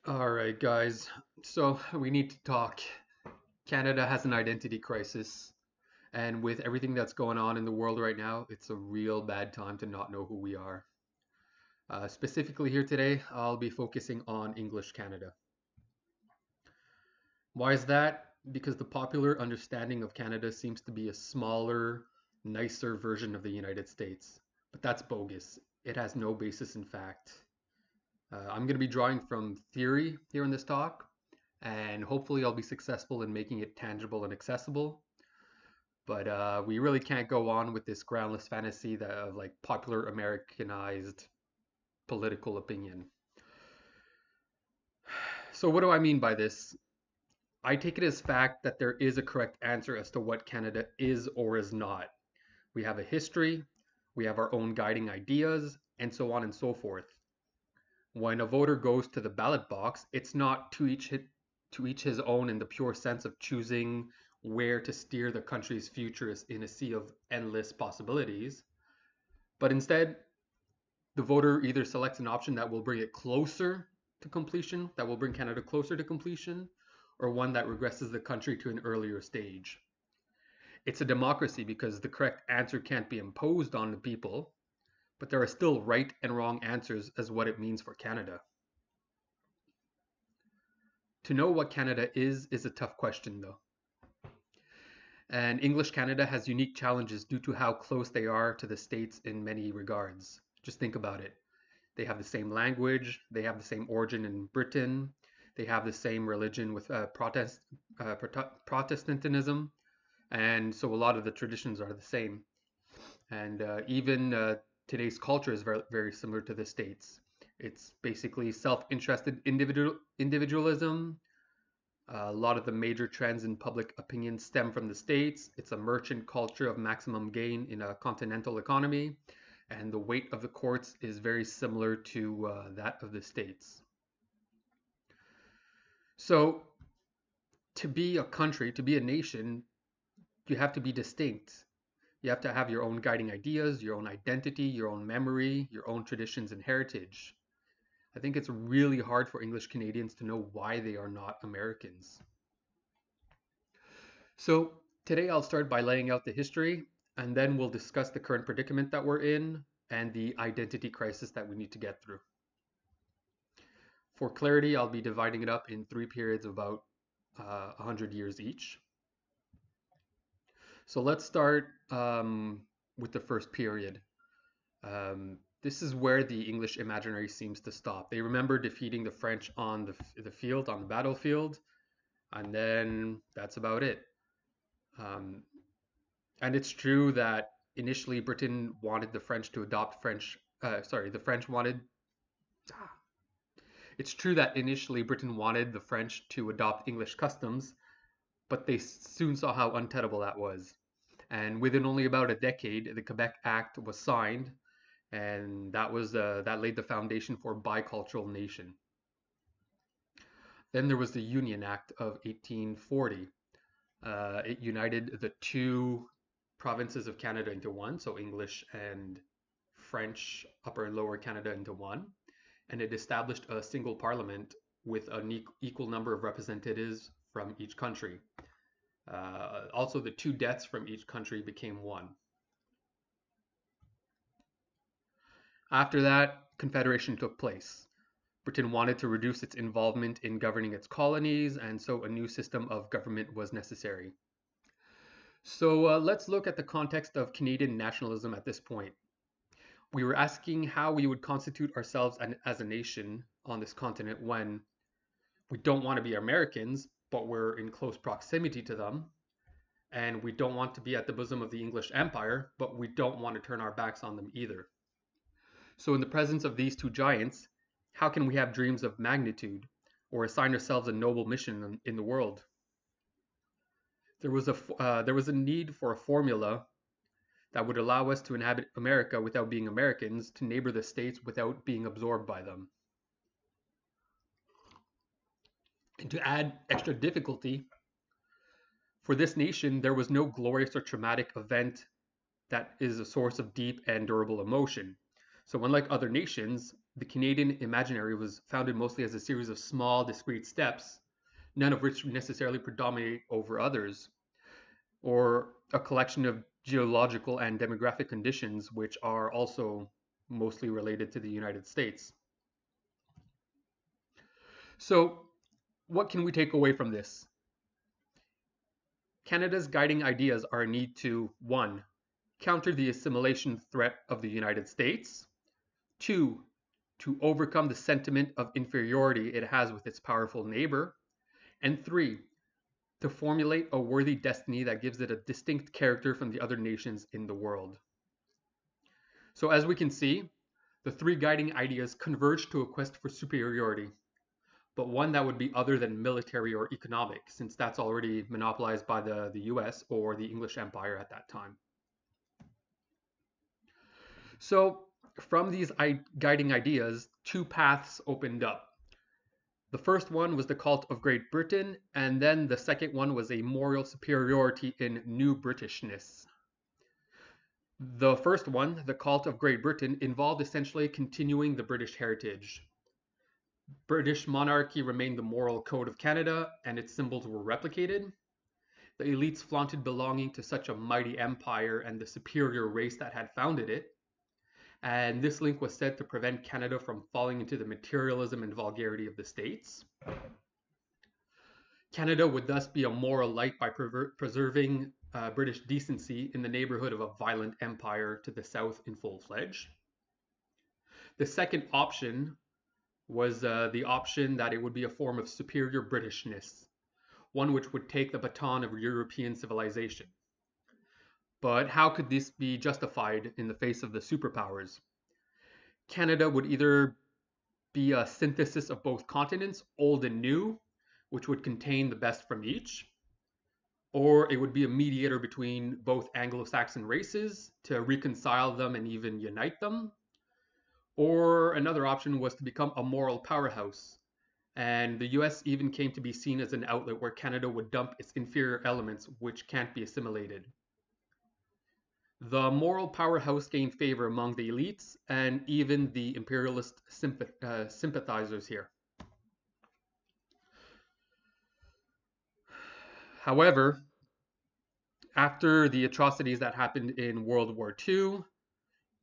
All right, guys. So we need to talk. Canada has an identity crisis, and with everything that's going on in the world right now, it's a real bad time to not know who we are. Specifically, here today, I'll be focusing on English Canada. Why is that? Because the popular understanding of Canada seems to be a smaller, nicer version of the United States. But that's bogus. It has no basis in fact. I'm going to be drawing from theory here in this talk, and hopefully I'll be successful in making it tangible and accessible. But we really can't go on with this groundless fantasy that of like popular Americanized political opinion. So what do I mean by this? I take it as fact that there is a correct answer as to what Canada is or is not. We have a history, we have our own guiding ideas, and so on and so forth. When a voter goes to the ballot box, it's not to each his own in the pure sense of choosing where to steer the country's future in a sea of endless possibilities, but instead the voter either selects an option that will bring it closer to completion, that will bring Canada closer to completion, or one that regresses the country to an earlier stage. It's a democracy because the correct answer can't be imposed on the people, but there are still right and wrong answers as what it means for Canada. To know what Canada is a tough question though. And English Canada has unique challenges due to how close they are to the States in many regards. Just think about it. They have the same language, they have the same origin in Britain, they have the same religion with Protestantism, and so a lot of the traditions are the same. And even today's culture is very, very similar to the States. It's basically self-interested individualism. A lot of the major trends in public opinion stem from the States. It's a merchant culture of maximum gain in a continental economy, and the weight of the courts is very similar to that of the States. So, to be a country, to be a nation, you have to be distinct. You have to have your own guiding ideas, your own identity, your own memory, your own traditions and heritage. I think it's really hard for English Canadians to know why they are not Americans. So today I'll start by laying out the history, and then we'll discuss the current predicament that we're in and the identity crisis that we need to get through. For clarity, I'll be dividing it up in three periods of about 100 years each. So let's start with the first period. This is where the English imaginary seems to stop. They remember defeating the French on the field, on the battlefield, and then that's about it. Um, and it's true that initially Britain wanted the French to adopt French. Sorry, the French wanted. It's true that initially Britain wanted the French to adopt English customs, but they soon saw how untenable that was. And within only about a decade, the Quebec Act was signed, and that laid the foundation for a bicultural nation. Then there was the Union Act of 1840. It united the two provinces of Canada into one, so English and French Upper and Lower Canada into one, and it established a single parliament with an equal number of representatives from each country. Also, the two deaths from each country became one. After that, Confederation took place. Britain wanted to reduce its involvement in governing its colonies, and so a new system of government was necessary. So let's look at the context of Canadian nationalism at this point. We were asking how we would constitute ourselves as a nation on this continent when we don't want to be Americans, but we're in close proximity to them, and we don't want to be at the bosom of the English Empire, but we don't want to turn our backs on them either. So, in the presence of these two giants, how can we have dreams of magnitude or assign ourselves a noble mission in the world? There was a need for a formula that would allow us to inhabit America without being Americans, to neighbor the states without being absorbed by them. And to add extra difficulty, for this nation, there was no glorious or traumatic event that is a source of deep and durable emotion. So, unlike other nations, The Canadian imaginary was founded mostly as a series of small, discrete steps, none of which necessarily predominate over others, or a collection of geological and demographic conditions which are also mostly related to the United States. So, what can we take away from this? Canada's guiding ideas are a need to 1. Counter the assimilation threat of the United States, 2. To overcome the sentiment of inferiority it has with its powerful neighbor, and 3. To formulate a worthy destiny that gives it a distinct character from the other nations in the world. So as we can see, the three guiding ideas converge to a quest for superiority, but one that would be other than military or economic, since that's already monopolized by the US or the English Empire at that time. So from these guiding ideas, two paths opened up. The first one was the cult of Great Britain, and then the second one was a moral superiority in new Britishness. The first one, the cult of Great Britain, involved essentially continuing the British heritage. British monarchy remained the moral code of Canada, and its symbols were replicated. The elites flaunted belonging to such a mighty empire and the superior race that had founded it, and this link was said to prevent Canada from falling into the materialism and vulgarity of the States. Canada would thus be a moral light by preserving British decency in the neighborhood of a violent empire to the south in full-fledged. The second option was the option that it would be a form of superior Britishness, one which would take the baton of European civilization. But how could this be justified in the face of the superpowers? Canada would either be a synthesis of both continents, old and new, which would contain the best from each, or it would be a mediator between both Anglo-Saxon races to reconcile them and even unite them, or another option was to become a moral powerhouse, and the US even came to be seen as an outlet where Canada would dump its inferior elements which can't be assimilated. The moral powerhouse gained favor among the elites and even the imperialist sympathizers here. However, after the atrocities that happened in World War II,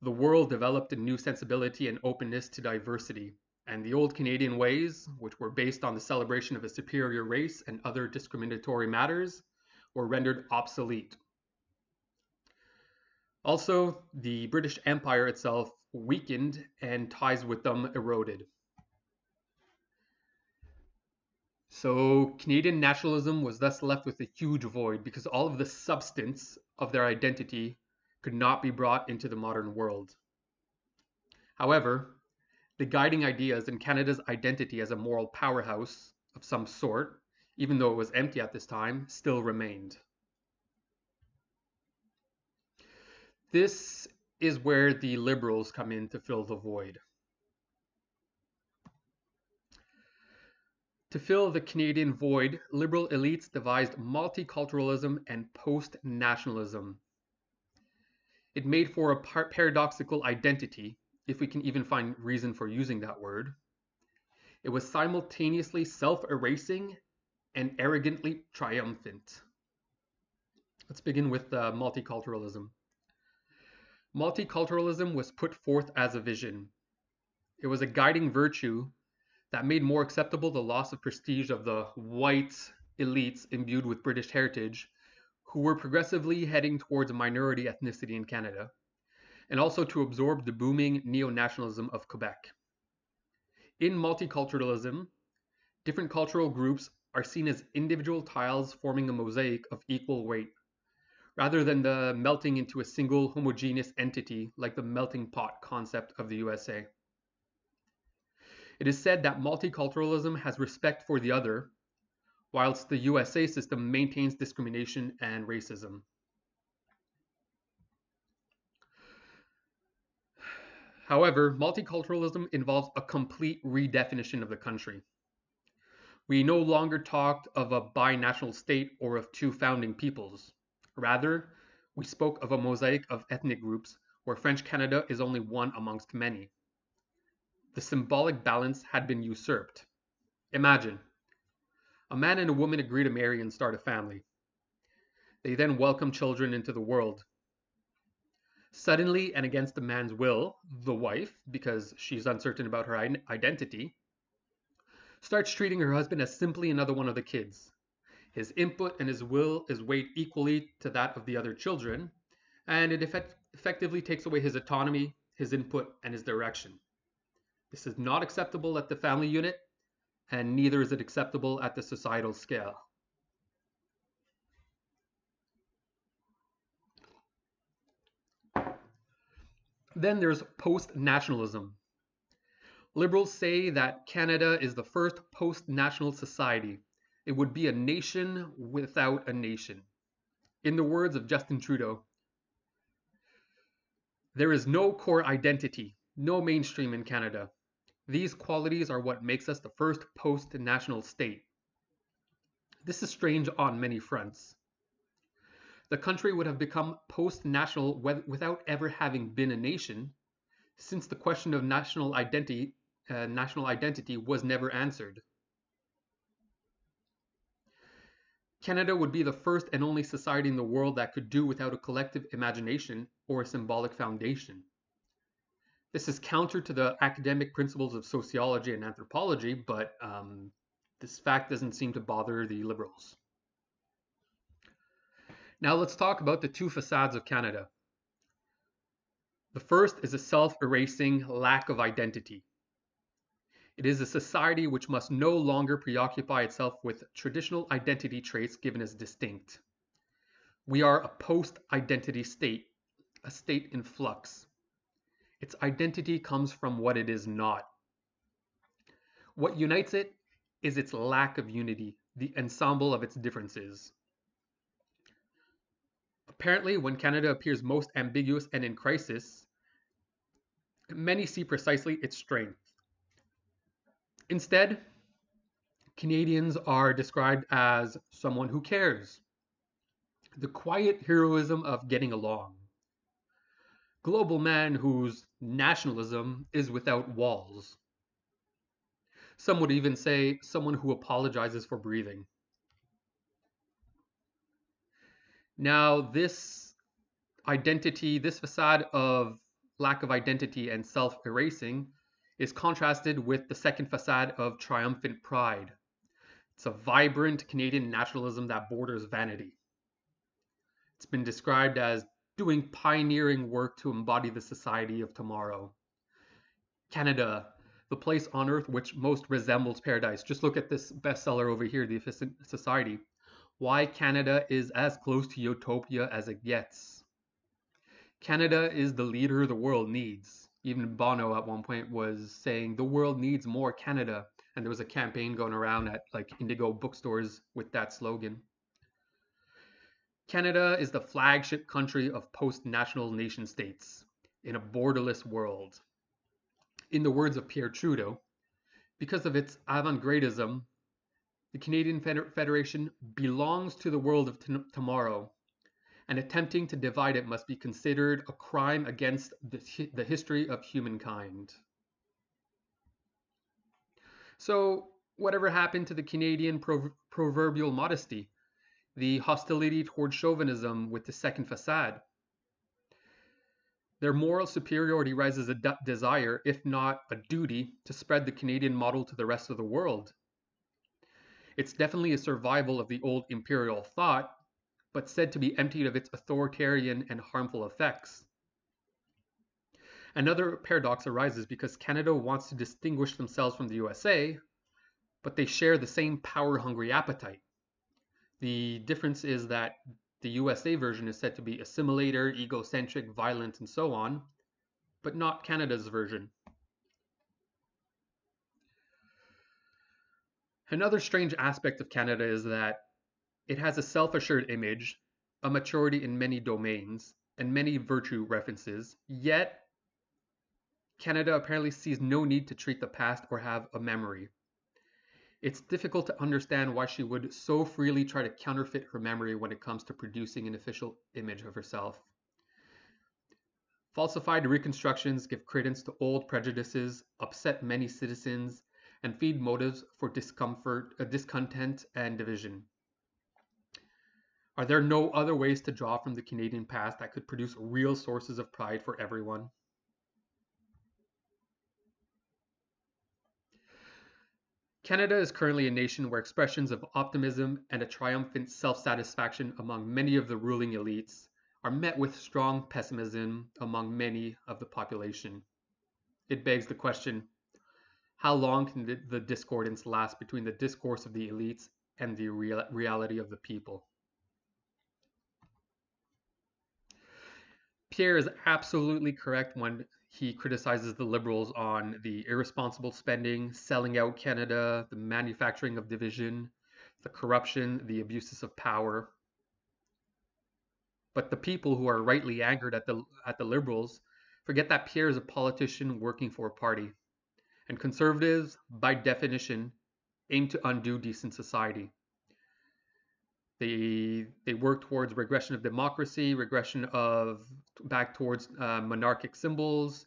the world developed a new sensibility and openness to diversity, and the old Canadian ways, which were based on the celebration of a superior race and other discriminatory matters, were rendered obsolete. Also, the British Empire itself weakened and ties with them eroded. So Canadian nationalism was thus left with a huge void because all of the substance of their identity could not be brought into the modern world. However, the guiding ideas in Canada's identity as a moral powerhouse of some sort, even though it was empty at this time, still remained. This is where the Liberals come in to fill the void. To fill the Canadian void, Liberal elites devised multiculturalism and post-nationalism. It made for a paradoxical identity, if we can even find reason for using that word. It was simultaneously self-erasing and arrogantly triumphant. Let's begin with multiculturalism. Multiculturalism was put forth as a vision. It was a guiding virtue that made more acceptable the loss of prestige of the white elites imbued with British heritage, who were progressively heading towards a minority ethnicity in Canada, and also to absorb the booming neo-nationalism of Quebec. In multiculturalism, different cultural groups are seen as individual tiles forming a mosaic of equal weight, rather than the melting into a single homogeneous entity like the melting pot concept of the USA. It is said that multiculturalism has respect for the other, whilst the USA system maintains discrimination and racism. However, multiculturalism involves a complete redefinition of the country. We no longer talked of a binational state or of two founding peoples. Rather, we spoke of a mosaic of ethnic groups where French Canada is only one amongst many. The symbolic balance had been usurped. Imagine, a man and a woman agree to marry and start a family. They then welcome children into the world. Suddenly, and against the man's will, the wife, because she's uncertain about her identity, starts treating her husband as simply another one of the kids. His input and his will is weighed equally to that of the other children, and it effectively takes away his autonomy, his input, and his direction. This is not acceptable at the family unit, and neither is it acceptable at the societal scale. Then there's post-nationalism. Liberals say that Canada is the first post-national society. It would be a nation without a nation. In the words of Justin Trudeau, there is no core identity, no mainstream in Canada. These qualities are what makes us the first post-national state. This is strange on many fronts. The country would have become post-national without ever having been a nation, since the question of national identity was never answered. Canada would be the first and only society in the world that could do without a collective imagination or a symbolic foundation. This is counter to the academic principles of sociology and anthropology, but this fact doesn't seem to bother the Liberals. Now let's talk about the two facades of Canada. The first is a self-erasing lack of identity. It is a society which must no longer preoccupy itself with traditional identity traits given as distinct. We are a post-identity state, a state in flux. Its identity comes from what it is not. What unites it is its lack of unity, the ensemble of its differences. Apparently, when Canada appears most ambiguous and in crisis, many see precisely its strength. Instead, Canadians are described as someone who cares, the quiet heroism of getting along, global man whose nationalism is without walls. Some would even say someone who apologizes for breathing. Now, this identity, this facade of lack of identity and self-erasing is contrasted with the second facade of triumphant pride. It's a vibrant Canadian nationalism that borders vanity. It's been described as doing pioneering work to embody the society of tomorrow. Canada, the place on earth which most resembles paradise. Just look at this bestseller over here, The Efficient Society. Why Canada is as close to utopia as it gets. Canada is the leader the world needs. Even Bono at one point was saying the world needs more Canada. And there was a campaign going around at like Indigo bookstores with that slogan. Canada is the flagship country of post-national nation states in a borderless world. In the words of Pierre Trudeau, because of its avant-gardism, the Canadian Federation belongs to the world of tomorrow, and attempting to divide it must be considered a crime against the history of humankind. So, whatever happened to the Canadian proverbial modesty, the hostility toward chauvinism with the second facade? Their moral superiority rises a desire, if not a duty, to spread the Canadian model to the rest of the world. It's definitely a survival of the old imperial thought, but said to be emptied of its authoritarian and harmful effects. Another paradox arises because Canada wants to distinguish themselves from the USA, but they share the same power-hungry appetite. The difference is that the USA version is said to be assimilator, egocentric, violent, and so on, but not Canada's version. Another strange aspect of Canada is that it has a self-assured image, a maturity in many domains, and many virtue references, yet Canada apparently sees no need to treat the past or have a memory. It's difficult to understand why she would so freely try to counterfeit her memory when it comes to producing an official image of herself. Falsified reconstructions give credence to old prejudices, upset many citizens, and feed motives for discontent, and division. Are there no other ways to draw from the Canadian past that could produce real sources of pride for everyone? Canada is currently a nation where expressions of optimism and a triumphant self satisfaction among many of the ruling elites are met with strong pessimism among many of the population. It begs the question, how long can the discordance last between the discourse of the elites and the reality of the people? Pierre is absolutely correct when he criticizes the Liberals on the irresponsible spending, selling out Canada, the manufacturing of division, the corruption, the abuses of power. But the people who are rightly angered at the Liberals forget that Pierre is a politician working for a party, and Conservatives, by definition, aim to undo decent society. They work towards regression of democracy, regression of back towards monarchic symbols,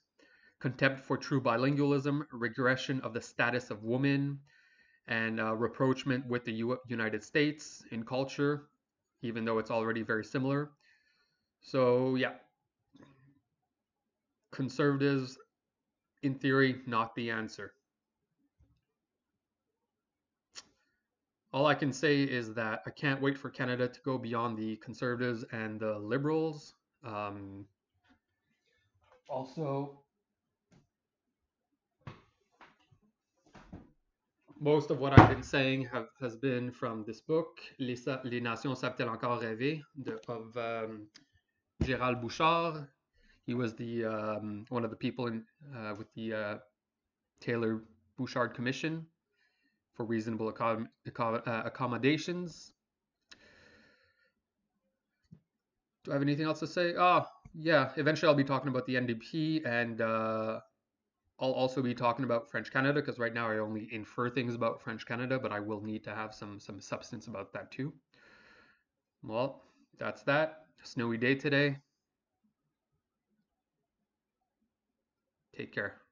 contempt for true bilingualism, regression of the status of women, and rapprochement with the United States in culture, even though it's already very similar. So yeah, conservatives, in theory, not the answer. All I can say is that I can't wait for Canada to go beyond the conservatives and the liberals. Um, Also, most of what I've been saying has been from this book, Les Nations savent-elles encore rêver, of Gérald Bouchard. He was the one of the people with the Taylor Bouchard Commission for reasonable accommodations. Do I have anything else to say? Oh, yeah. Eventually, I'll be talking about the NDP, and I'll also be talking about French Canada because right now I only infer things about French Canada, but I will need to have some substance about that too. Well, that's that. Snowy day today. Take care.